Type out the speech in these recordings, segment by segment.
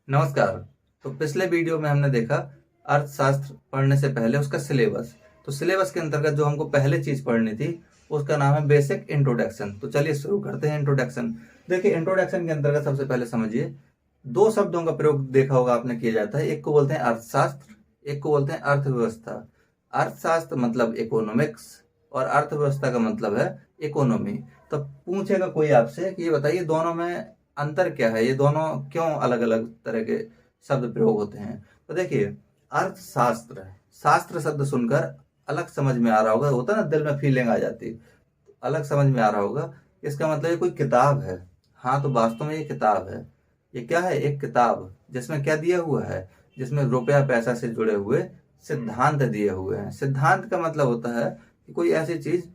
नमस्कार। तो पिछले वीडियो में हमने देखा अर्थशास्त्र पढ़ने से पहले उसका सिलेबस। तो सिलेबस के अंतर्गत जो हमको पहले चीज पढ़नी थी उसका नाम है बेसिक इंट्रोडक्शन। तो चलिए शुरू करते हैं इंट्रोडक्शन। देखिए, इंट्रोडक्शन के अंतर्गत सबसे पहले समझिए, दो शब्दों का प्रयोग देखा होगा आपने किया जाता है। एक को बोलते हैं अर्थशास्त्र, एक को बोलते हैं अर्थव्यवस्था। अर्थशास्त्र मतलब इकोनॉमिक्स और अर्थव्यवस्था का मतलब है इकोनॉमी। तो पूछेगा कोई आपसे कि ये बताइए दोनों में अंतर क्या है, ये दोनों क्यों अलग अलग तरह के शब्द प्रयोग होते हैं। तो देखिए, अर्थशास्त्र, शास्त्र शब्द सुनकर अलग समझ में आ रहा होगा, होता है ना, दिल में फीलिंग आ जाती, अलग समझ में आ रहा होगा। इसका मतलब ये कोई किताब है। हाँ, तो वास्तव में ये किताब है। ये क्या है? एक किताब जिसमें क्या दिया हुआ है, जिसमें रुपया पैसा से जुड़े हुए सिद्धांत दिए हुए हैं। सिद्धांत का मतलब होता है कि कोई ऐसी चीज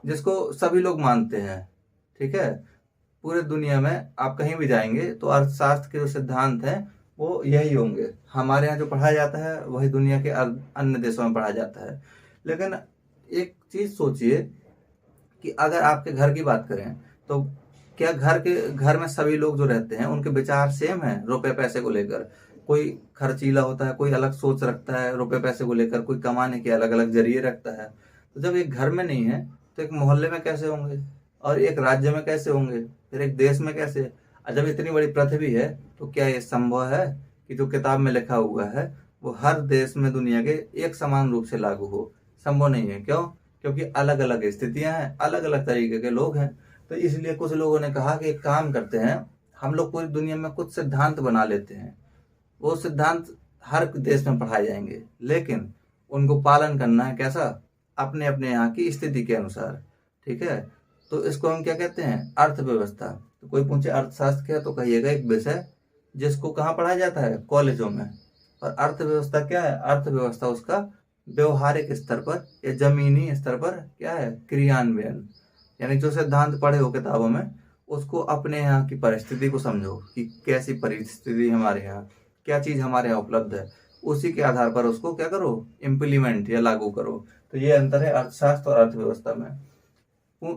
जिसको सभी लोग मानते हैं। ठीक है, पूरे दुनिया में आप कहीं भी जाएंगे तो अर्थशास्त्र के जो सिद्धांत हैं वो यही होंगे। हमारे यहाँ जो पढ़ाया जाता है वही दुनिया के अन्य देशों में पढ़ाया जाता है। लेकिन एक चीज सोचिए कि अगर आपके घर की बात करें तो क्या घर में सभी लोग जो रहते हैं उनके विचार सेम है रुपए पैसे को लेकर? कोई खर्चीला होता है, कोई अलग सोच रखता है रुपए पैसे को लेकर, कोई कमाने के अलग अलग जरिए रखता है। तो जब एक घर में नहीं है तो एक मोहल्ले में कैसे होंगे, और एक राज्य में कैसे होंगे, फिर एक देश में कैसे? और जब इतनी बड़ी पृथ्वी है तो क्या ये संभव है कि जो किताब में लिखा हुआ है वो हर देश में दुनिया के एक समान रूप से लागू हो? संभव नहीं है। क्यों? क्योंकि अलग अलग स्थितियां हैं, अलग अलग तरीके के लोग हैं। तो इसलिए कुछ लोगों ने कहा कि एक काम करते हैं, हम लोग पूरी दुनिया में कुछ सिद्धांत बना लेते हैं। वो सिद्धांत हर देश में पढ़ाए जाएंगे, लेकिन उनको पालन करना है कैसा? अपने अपने यहाँ की स्थिति के अनुसार। ठीक है, तो इसको हम क्या कहते हैं? अर्थव्यवस्था। तो कोई पूछे अर्थशास्त्र क्या है तो कहिएगा एक विषय जिसको कहाँ पढ़ाया जाता है? कॉलेजों में। और अर्थव्यवस्था क्या है? अर्थव्यवस्था उसका व्यवहारिक स्तर पर या जमीनी स्तर पर क्या है? क्रियान्वयन। यानी जो सिद्धांत पढ़े हो किताबों में उसको अपने यहाँ की परिस्थिति को समझो कि कैसी परिस्थिति हमारे यहाँ, क्या चीज हमारे यहाँ उपलब्ध है, उसी के आधार पर उसको क्या करो? इम्प्लीमेंट या लागू करो। तो ये अंतर है अर्थशास्त्र और अर्थव्यवस्था में।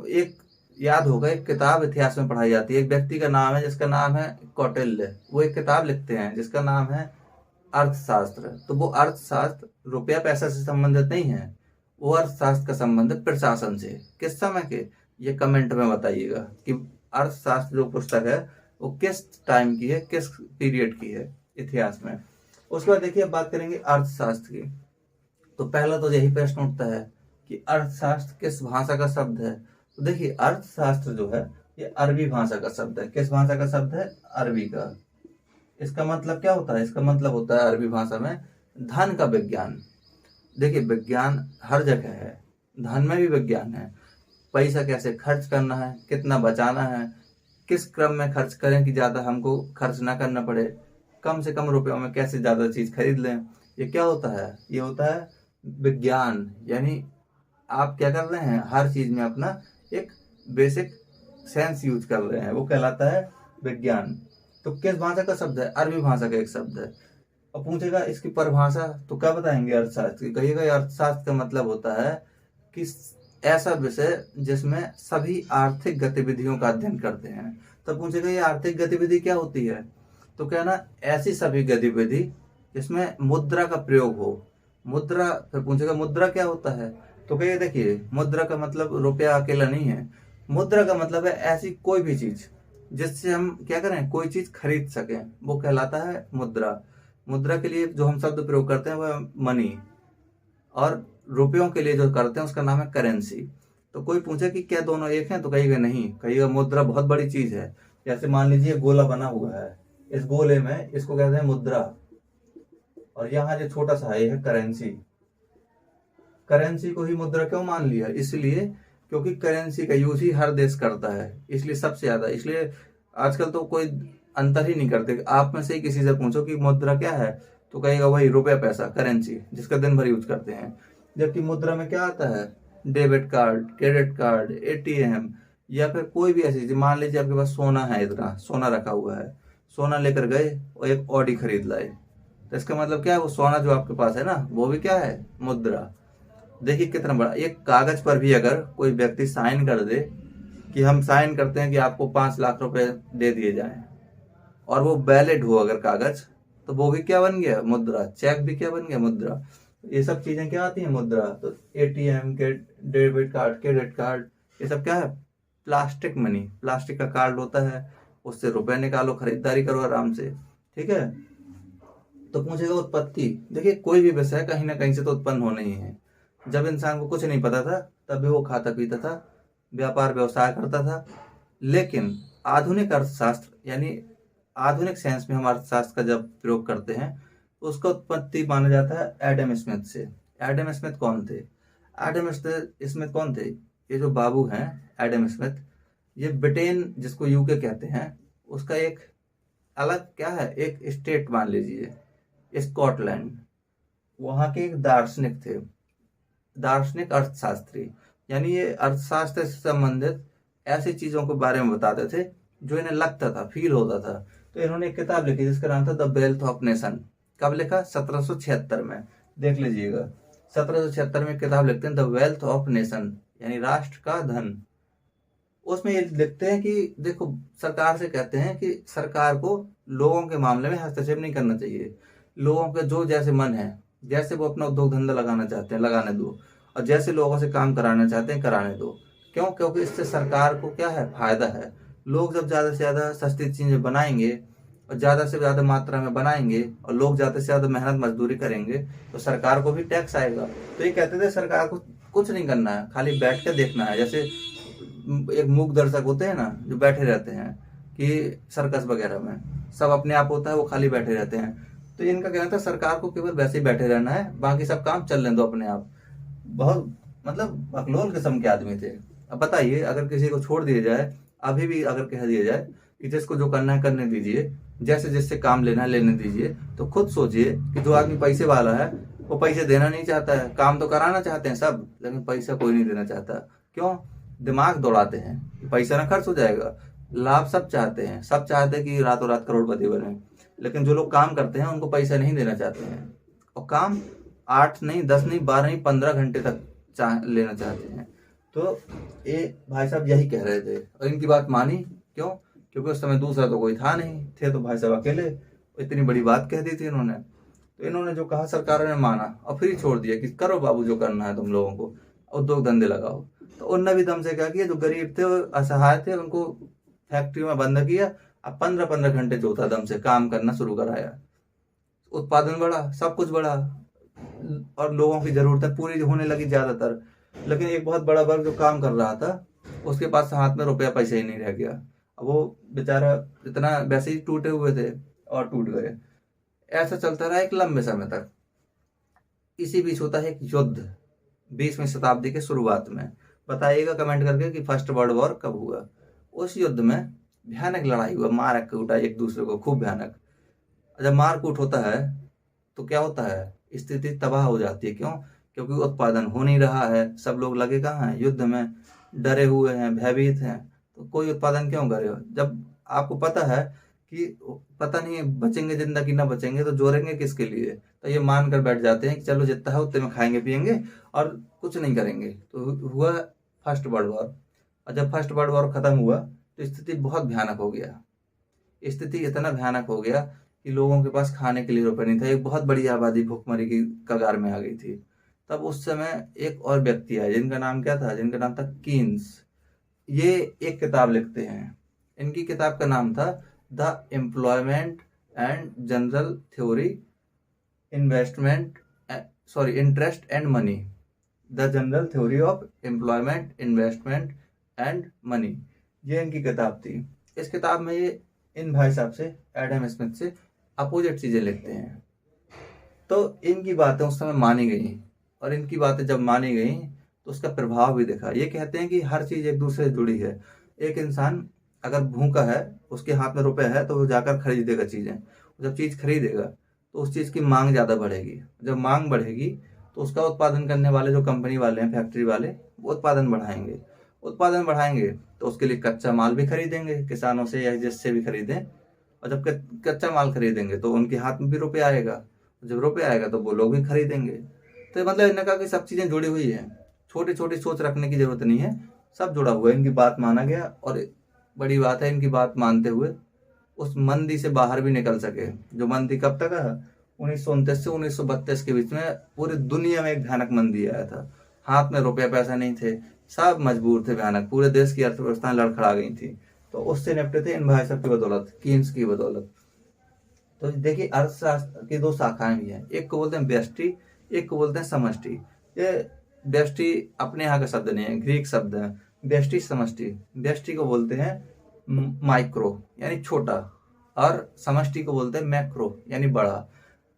एक याद होगा, एक किताब इतिहास में पढ़ाई जाती है, एक व्यक्ति का नाम है जिसका नाम है कौटिल्य। वो एक किताब लिखते हैं जिसका नाम है अर्थशास्त्र। तो वो अर्थशास्त्र रुपया पैसा से संबंधित नहीं है, वो अर्थशास्त्र का संबंध है प्रशासन से। किस समय के? ये कमेंट में बताइएगा कि अर्थशास्त्र जो पुस्तक है वो किस टाइम की है, किस पीरियड की है इतिहास में। उसके बाद देखिए, अब बात करेंगे अर्थशास्त्र की। तो पहला तो यही प्रश्न उठता है कि अर्थशास्त्र किस भाषा का शब्द है। तो देखिए, अर्थशास्त्र जो है ये अरबी भाषा का शब्द है। किस भाषा का शब्द है? अरबी का। इसका मतलब क्या होता है? इसका मतलब होता है अरबी भाषा में धन का विज्ञान। देखिए, विज्ञान हर जगह है, धन में भी विज्ञान है। पैसा कैसे खर्च करना है, कितना बचाना है, किस क्रम में खर्च करें कि ज्यादा हमको खर्च ना करना पड़े, कम से कम रुपयों में कैसे ज्यादा चीज खरीद लें। ये क्या होता है? ये होता है विज्ञान। यानी आप क्या कर रहे हैं? हर चीज में अपना एक बेसिक सेंस यूज कर रहे हैं, वो कहलाता है विज्ञान। तो किस भाषा का शब्द है? अरबी भाषा का एक शब्द है। और पूछेगा इसकी परिभाषा तो क्या बताएंगे अर्थशास्त्र की? कहिएगा अर्थशास्त्र का मतलब होता है कि ऐसा विषय जिसमें सभी आर्थिक गतिविधियों का अध्ययन करते हैं। तो पूछेगा ये आर्थिक गतिविधि क्या होती है? तो कहना ऐसी सभी गतिविधि जिसमें मुद्रा का प्रयोग हो। मुद्रा, फिर पूछेगा मुद्रा क्या होता है? तो कहिए देखिए, मुद्रा का मतलब रुपया अकेला नहीं है। मुद्रा का मतलब है ऐसी कोई भी चीज जिससे हम क्या करें? कोई चीज खरीद सकें, वो कहलाता है मुद्रा। मुद्रा के लिए जो हम शब्द प्रयोग करते हैं वह मनी, और रुपयों के लिए जो करते हैं उसका नाम है करेंसी। तो कोई पूछे कि क्या दोनों एक हैं? तो कहिएगा नहीं, कहिएगा मुद्रा बहुत बड़ी चीज है। जैसे मान लीजिए गोला बना हुआ है, इस गोले में इसको कहते हैं मुद्रा, और यहाँ जो छोटा सा है ये है करेंसी। करेंसी को ही मुद्रा क्यों मान लिया? इसलिए क्योंकि करेंसी का यूज ही हर देश करता है, इसलिए सबसे ज्यादा। इसलिए आजकल तो कोई अंतर ही नहीं करते। आप में से ही किसी से पूछो कि मुद्रा क्या है तो कहेगा वही रुपया पैसा, करेंसी, जिसका दिन भर यूज करते हैं। जबकि मुद्रा में क्या आता है? Debit card, credit card, ATM, या फिर कोई भी ऐसी चीज। मान लीजिए आपके पास सोना है, इतना सोना रखा हुआ है, सोना लेकर गए और एक ऑडी खरीद लाए, तो इसका मतलब क्या है? वो सोना जो आपके पास है ना, वो भी क्या है? मुद्रा। देखिए कितना बड़ा। एक कागज पर भी अगर कोई व्यक्ति साइन कर दे कि हम साइन करते हैं कि आपको 5 लाख रुपए दे दिए जाएं, और वो वैलिड हो अगर कागज, तो वो भी क्या बन गया, मुद्रा। चेक भी क्या बन गया, मुद्रा। ये सब चीजें क्या आती हैं, मुद्रा। तो एटीएम के, डेबिट कार्ड, क्रेडिट कार्ड, ये सब क्या है, प्लास्टिक मनी, प्लास्टिक का कार्ड होता है, उससे रुपए निकालो, खरीदारी करो आराम से, ठीक है। तो पूछेगा उत्पत्ति, देखिए कोई भी विषय कहीं ना कहीं से तो उत्पन्न होना ही है। जब इंसान को कुछ नहीं पता था तब भी वो खाता पीता था, व्यापार व्यवसाय करता था। लेकिन आधुनिक अर्थशास्त्र यानी आधुनिक साइंस में हम अर्थशास्त्र का जब प्रयोग करते हैं तो उसका उत्पत्ति माना जाता है एडम स्मिथ से। एडम स्मिथ कौन थे, एडम स्मिथ कौन थे, ये जो बाबू हैं एडम स्मिथ, ये ब्रिटेन जिसको यूके कहते हैं उसका एक अलग क्या है, एक स्टेट मान लीजिए, स्कॉटलैंड। वहां के एक दार्शनिक थे, दार्शनिक अर्थशास्त्री। यानी ये अर्थशास्त्र से संबंधित ऐसी चीजों के बारे में बताते थे जो इन्हें लगता था, फील होता था। तो इन्होंने एक किताब लिखी जिसका नाम था द वेल्थ ऑफ नेशन। कब लिखा, 1776 में। देख लीजिएगा, 1776 में किताब लिखते हैं द वेल्थ ऑफ नेशन, यानी राष्ट्र का धन। उसमें ये लिखते हैं कि देखो, सरकार से कहते हैं कि सरकार को लोगों के मामले में हस्तक्षेप नहीं करना चाहिए। लोगों के जो जैसे मन है, जैसे वो अपना उद्योग धंधा लगाना चाहते हैं लगाने दो, और जैसे लोगों से काम कराना चाहते हैं कराने दो। क्यों, क्योंकि इससे सरकार को क्या है, फायदा है। लोग जब ज्यादा से ज्यादा सस्ती चीजें बनाएंगे और ज्यादा से ज्यादा मात्रा में बनाएंगे और लोग ज्यादा से ज्यादा मेहनत मजदूरी करेंगे तो सरकार को भी टैक्स आएगा। तो ये कहते थे सरकार को कुछ नहीं करना है, खाली बैठ के देखना है। जैसे एक मूक दर्शक होते हैं ना, जो बैठे रहते हैं कि सर्कस वगैरह में सब अपने आप होता है, वो खाली बैठे रहते हैं। तो इनका कहना था सरकार को केवल वैसे ही बैठे रहना है, बाकी सब काम चलने दो अपने आप। बहुत मतलब बकलोल किस्म के आदमी थे। अब बताइए, अगर किसी को छोड़ दिया जाए, अभी भी अगर कह दिया जाए कि जिसको जो करना है करने दीजिए, जैसे जिससे काम लेना है लेने दीजिए, तो खुद सोचिए कि जो आदमी पैसे वाला है वो पैसे देना नहीं चाहता है। काम तो कराना चाहते हैं सब, लेकिन पैसा कोई नहीं देना चाहता। क्यों, दिमाग दौड़ाते हैं कि पैसा ना खर्च हो जाएगा। लाभ सब चाहते हैं, सब चाहते हैं कि रातों रात करोड़पति बने, लेकिन जो लोग काम करते हैं उनको पैसा नहीं देना चाहते हैं। और काम 8 नहीं, 10 नहीं, 12 नहीं, 15 घंटे तक लेना चाहते हैं। तो ये भाई साहब यही कह रहे थे और इनकी बात मानी। क्यों, क्योंकि उस समय दूसरा तो कोई था नहीं, थे तो भाई साहब अकेले। इतनी बड़ी बात कह दी थी इन्होंने। तो इन्होंने जो कहा सरकार ने माना और फिर ही छोड़ दिया कि करो बाबू जो करना है तुम लोगों को, उद्योग धंधे लगाओ। तो उनने भी दम से क्या किया, जो गरीब थे, असहाय थे, उनको फैक्ट्री में बंद किया। अब 15-15 घंटे जो था दम से काम करना शुरू कराया। उत्पादन बढ़ा, सब कुछ बढ़ा और लोगों की जरूरतें पूरी होने लगी ज्यादातर। लेकिन एक बहुत बड़ा वर्ग जो काम कर रहा था उसके पास हाथ में रुपया पैसा ही नहीं रह गया। अब वो बेचारा इतना वैसे ही टूटे हुए थे और टूट गए। ऐसा चलता रहा एक लंबे समय तक। इसी बीच होता है एक युद्ध 20वीं शताब्दी के शुरुआत में। बताइएगा कमेंट करके कि फर्स्ट वर्ल्ड वॉर कब हुआ। उस युद्ध में भयानक लड़ाई हुआ, मार कूटा एक दूसरे को, खूब भयानक। जब मार कूट होता है तो क्या होता है, स्थिति तबाह हो जाती है। क्यों, क्योंकि उत्पादन हो नहीं रहा है, सब लोग लगे कहाँ हैं, युद्ध में, डरे हुए हैं, भयभीत हैं। तो कोई उत्पादन क्यों करे। जब आपको पता है कि पता नहीं बचेंगे जिंदगी ना बचेंगे तो जोड़ेंगे किसके लिए, तो ये मान कर बैठ जाते हैं कि चलो जितना है उतने में खाएंगे पिएंगे और कुछ नहीं करेंगे। तो हुआ फर्स्ट वर्ल्ड वॉर। और जब फर्स्ट वर्ल्ड वॉर खत्म हुआ तो स्थिति बहुत भयानक हो गया। स्थिति इतना भयानक हो गया कि लोगों के पास खाने के लिए रुपए नहीं था। एक बहुत बड़ी आबादी भुखमरी की कगार में आ गई थी। तब उस समय एक और व्यक्ति आए जिनका नाम क्या था, जिनका नाम था कीन्स। ये एक किताब लिखते हैं, इनकी किताब का नाम था the employment and general theory investment interest and money, the general theory of employment, investment and money. ये इनकी किताब थी। इस किताब में ये इन भाई साहब से, एडम स्मिथ से अपोजिट चीजें लिखते हैं। तो इनकी बातें उस समय मानी गई और इनकी बातें जब मानी गई तो उसका प्रभाव भी देखा। ये कहते हैं कि हर चीज एक दूसरे से जुड़ी है। एक इंसान अगर भूखा है, उसके हाथ में रुपए है तो वो जाकर खरीदेगा चीजें। जब चीज खरीदेगा तो उस चीज की मांग ज्यादा बढ़ेगी। जब मांग बढ़ेगी तो उसका उत्पादन करने वाले जो कंपनी वाले हैं, फैक्ट्री वाले, वो उत्पादन बढ़ाएंगे। उत्पादन बढ़ाएंगे तो उसके लिए कच्चा माल भी खरीदेंगे किसानों से या जिससे भी खरीदें। और जब कच्चा माल खरीदेंगे तो उनके हाथ में भी रुपये आएगा। जब रुपये आएगा तो वो लोग भी खरीदेंगे। तो मतलब इन्होंने कहा कि सब चीजें जुड़ी हुई है, छोटी छोटी सोच रखने की जरूरत नहीं है, सब जुड़ा हुआ है। इनकी बात माना गया और बड़ी बात है, इनकी बात मानते हुए उस मंदी से बाहर भी निकल सके। जो मंदी कब तक है, 1929 से 1932 के बीच में पूरी दुनिया में एक भयानक मंदी आया था। हाथ में रुपया पैसा नहीं थे, सब मजबूर थे, भयानक, पूरे देश की अर्थव्यवस्था लड़खड़ा गई थी। तो उससे निपटे थे इन भाई साहब की बदौलत, कीन्स की बदौलत। तो देखिए अर्थशास्त्र की दो शाखाएं भी हैं, एक को बोलते हैं व्यष्टि, एक को बोलते हैं समष्टि। ये व्यष्टि अपने यहाँ का शब्द नहीं है, ग्रीक शब्द है। व्यष्टि समष्टि, व्यष्टि को बोलते हैं माइक्रो यानी छोटा, और समष्टि को बोलते हैं मैक्रो यानी बड़ा।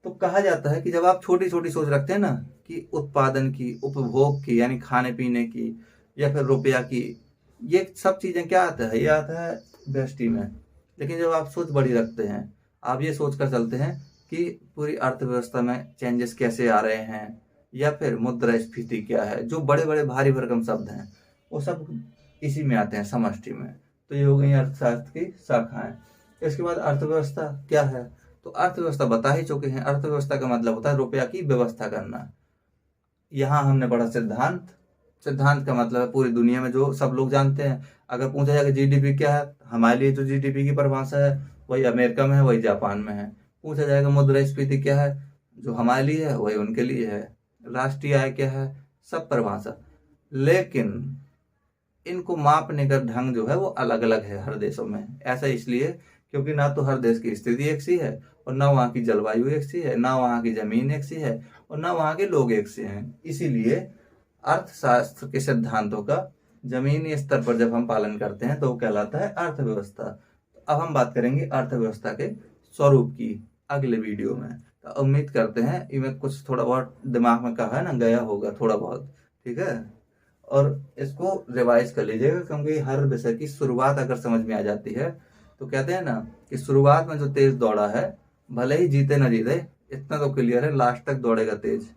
तो कहा जाता है कि जब आप छोटी छोटी सोच रखते हैं ना, कि उत्पादन की, उपभोग की यानी खाने पीने की, या फिर रुपया की, ये सब चीजें क्या आता है, ये आता है व्यष्टि में। लेकिन जब आप सोच बड़ी रखते हैं, आप ये सोच कर चलते हैं कि पूरी अर्थव्यवस्था में चेंजेस कैसे आ रहे हैं, या फिर मुद्रास्फीति क्या है, जो बड़े बड़े भारी भरकम शब्द हैं वो सब इसी में आते हैं, समष्टि में। तो ये हो गई अर्थशास्त्र की शाखाएं। इसके बाद अर्थव्यवस्था क्या है, तो अर्थव्यवस्था बता ही चुके हैं। अर्थव्यवस्था का मतलब होता है रुपया की व्यवस्था करना। यहाँ हमने पढ़ा सिद्धांत। सिद्धांत का मतलब है पूरी दुनिया में जो सब लोग जानते हैं। अगर पूछा जाए कि जीडीपी क्या है, हमारे लिए जो जीडीपी की परिभाषा है वही अमेरिका में है, वही जापान में है। पूछा जाएगा मुद्रास्फीति क्या है, जो हमारे लिए है वही उनके लिए है। राष्ट्रीय आय क्या है, सब परिभाषा। लेकिन इनको मापने का ढंग जो है वो अलग अलग है हर देशों में। ऐसा इसलिए क्योंकि ना तो हर देश की स्थिति एक सी है, और ना वहाँ की जलवायु एक सी है, ना वहाँ की जमीन एक सी है, और ना वहाँ के लोग एक से हैं। इसीलिए अर्थशास्त्र के सिद्धांतों का जमीनी स्तर पर जब हम पालन करते हैं तो वो कहलाता है अर्थव्यवस्था। अब हम बात करेंगे अर्थव्यवस्था के स्वरूप की अगले वीडियो में। तो उम्मीद करते हैं इनमें कुछ थोड़ा बहुत दिमाग में कहा है ना, गया होगा थोड़ा बहुत, ठीक है। और इसको रिवाइज कर लीजिएगा, क्योंकि हर विषय की शुरुआत अगर समझ में आ जाती है तो कहते हैं ना कि शुरुआत में जो तेज दौड़ा है भले ही जीते ना जीते, इतना तो क्लियर है, लास्ट तक दौड़ेगा तेज।